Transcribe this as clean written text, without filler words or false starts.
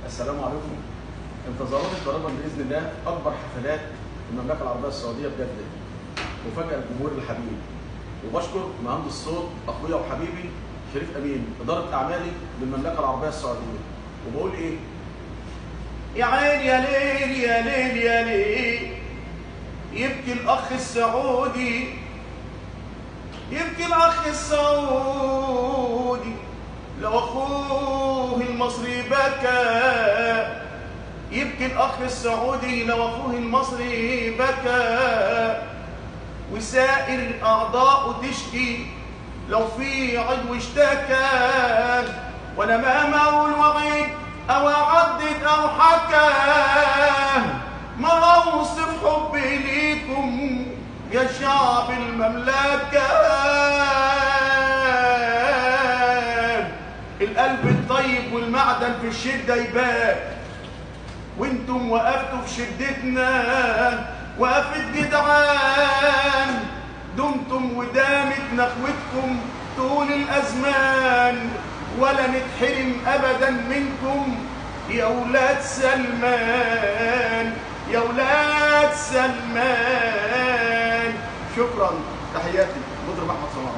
السلام عليكم. انتظارات القريبا باذن الله اكبر حفلات المملكه العربيه السعوديه بجد، وفجاه الجمهور الحبيب. وبشكر مهندس الصوت اخويا وحبيبي شريف امين، اداره اعمالي للمملكه العربيه السعوديه. وبقول ايه؟ يا عين يا ليل يا ليل يا ليل، يبكي الاخ السعودي، يبكي الاخ السعودي لو اخوه المصري بكى، يبكي الاخ السعودي لو اخوه المصري بكى، وسائر اعضاؤه تشكي لو في عضو اشتكى، وانا ما اقول وعيد او اعدد او حكى، ما اوصف حبي ليكم يا شعب المملكه. القلب الطيب والمعدن في الشده يبان، وانتم وقفتوا في شدتنا وقفت جدعان، دمتم ودامت نخوتكم طول الازمان، ولا نتحرم ابدا منكم يا اولاد سلمان، يا اولاد سلمان. شكرا، تحياتي مطرب احمد صلاح.